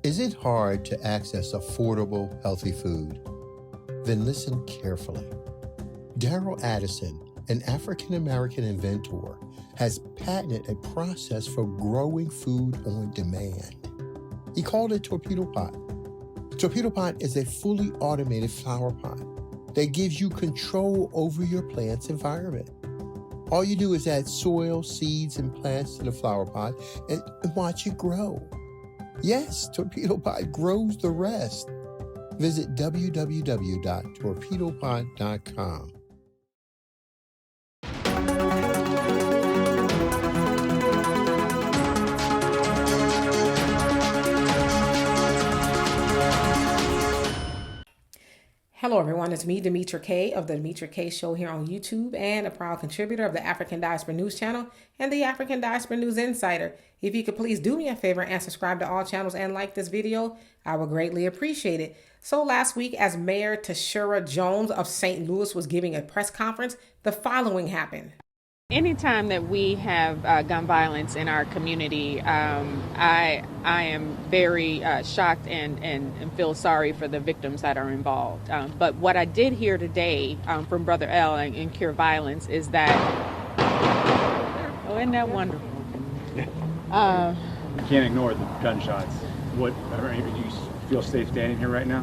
Is it hard to access affordable, healthy food? Then listen carefully. Daryl Addison, an African-American inventor, has patented a process for growing food on demand. He called it Torpedo Pot. Torpedo Pot is a fully automated flower pot that gives you control over your plant's environment. All you do is add soil, seeds, and plants to the flower pot and watch it grow. Yes, Torpedo Pot grows the rest. Visit www.torpedopot.com. Hello everyone, it's me, Demetra Kaye of the Demetra Kaye Show here on YouTube and a proud contributor of the African Diaspora News Channel and the African Diaspora News Insider. If you could please do me a favor and subscribe to all channels and like this video, I would greatly appreciate it. So last week, as Mayor Tashura Jones of St. Louis was giving a press conference, the following happened. Anytime that we have gun violence in our community, I am very shocked and feel sorry for the victims that are involved. But what I did hear today from Brother L in Cure Violence is that, oh, isn't that wonderful? You can't ignore the gunshots. Do you feel safe standing here right now?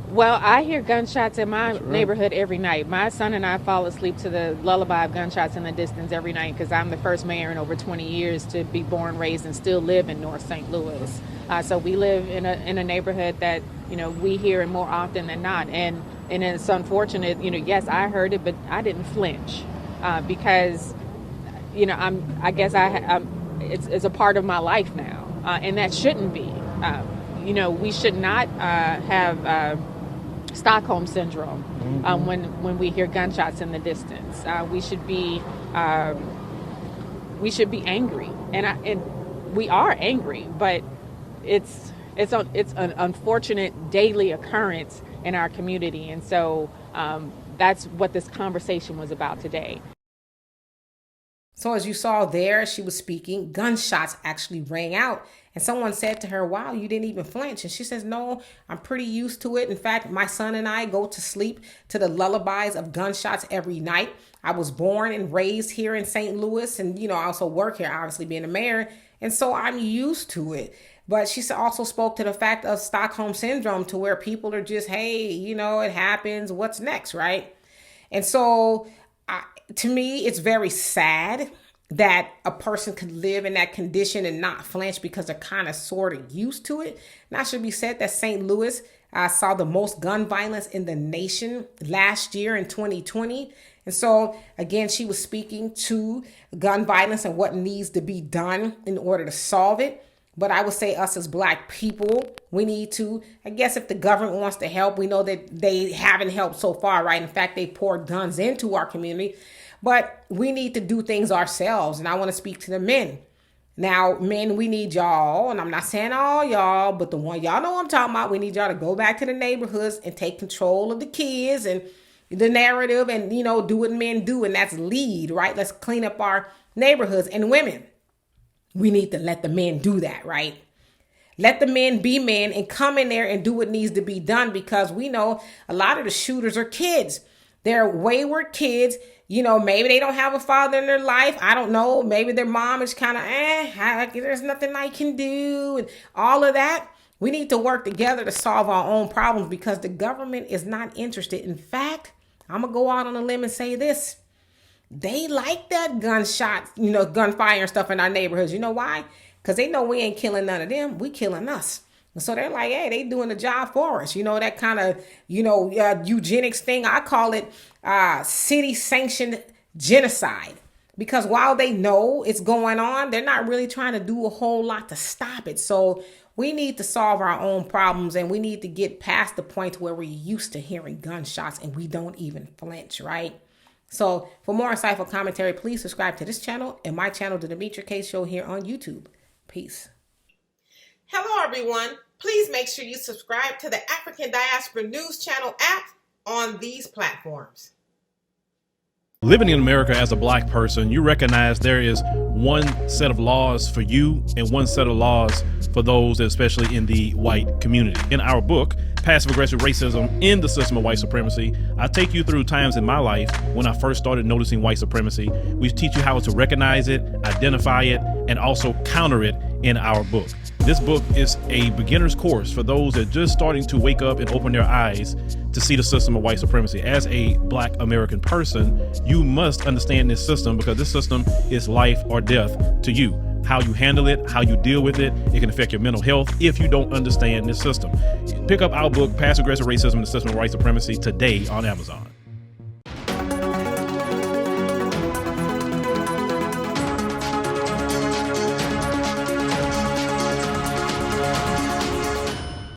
Well, I hear gunshots in my neighborhood every night. My son and I fall asleep to the lullaby of gunshots in the distance every night because I'm the first mayor in over 20 years to be born, raised, and still live in North St. Louis. So we live in a neighborhood that, we hear it more often than not. And it's unfortunate, yes, I heard it, but I didn't flinch because, it's a part of my life now. And that shouldn't be. We should not have Stockholm syndrome when we hear gunshots in the distance. We should be angry, and we are angry, but it's an unfortunate daily occurrence in our community, and so that's what this conversation was about today. So as you saw there, she was speaking, gunshots actually rang out. And someone said to her, wow, you didn't even flinch. And she says, no, I'm pretty used to it. In fact, my son and I go to sleep to the lullabies of gunshots every night. I was born and raised here in St. Louis. And, I also work here, obviously being a mayor. And so I'm used to it. But she also spoke to the fact of Stockholm syndrome, to where people are just, hey, it happens. What's next, right? And so to me, it's very sad that a person could live in that condition and not flinch because they're kind of sort of used to it. Now, it should be said that St. Louis saw the most gun violence in the nation last year in 2020. And so, again, she was speaking to gun violence and what needs to be done in order to solve it. But I would say us as Black people, we need to, I guess if the government wants to help, we know that they haven't helped so far, right? In fact, they poured guns into our community. But we need to do things ourselves. And I want to speak to the men. Now, men, we need y'all, and I'm not saying all y'all, but the one y'all know what I'm talking about. We need y'all to go back to the neighborhoods and take control of the kids and the narrative and, do what men do. And that's lead, right? Let's clean up our neighborhoods. And women, we need to let the men do that, right? Let the men be men and come in there and do what needs to be done, because we know a lot of the shooters are kids. They're wayward kids. Maybe they don't have a father in their life. I don't know. Maybe their mom is kind of, there's nothing I can do. And all of that. We need to work together to solve our own problems, because the government is not interested. In fact, I'm going to go out on a limb and say this. They like that gunshot, gunfire and stuff in our neighborhoods. You know why? Because they know we ain't killing none of them. We killing us. And so they're like, hey, they doing the job for us. That kind of, eugenics thing. I call it city-sanctioned genocide. Because while they know it's going on, they're not really trying to do a whole lot to stop it. So we need to solve our own problems, and we need to get past the point where we're used to hearing gunshots and we don't even flinch, right? So for more insightful commentary, please subscribe to this channel and my channel, The Demetra Kaye Show, here on YouTube. Peace. Hello, everyone. Please make sure you subscribe to the African Diaspora News Channel app on these platforms. Living in America as a Black person, you recognize there is one set of laws for you and one set of laws for those, especially in the white community. In our book, Passive Aggressive Racism in the System of White Supremacy, I take you through times in my life when I first started noticing white supremacy. We teach you how to recognize it, identify it, and also counter it in our book. This book is a beginner's course for those that are just starting to wake up and open their eyes to see the system of white supremacy. As a Black American person, you must understand this system, because this system is life or death to you. How you handle it, how you deal with it, it can affect your mental health if you don't understand this system. Pick up our book, Passive Aggressive Racism and the System of White Supremacy, today on Amazon.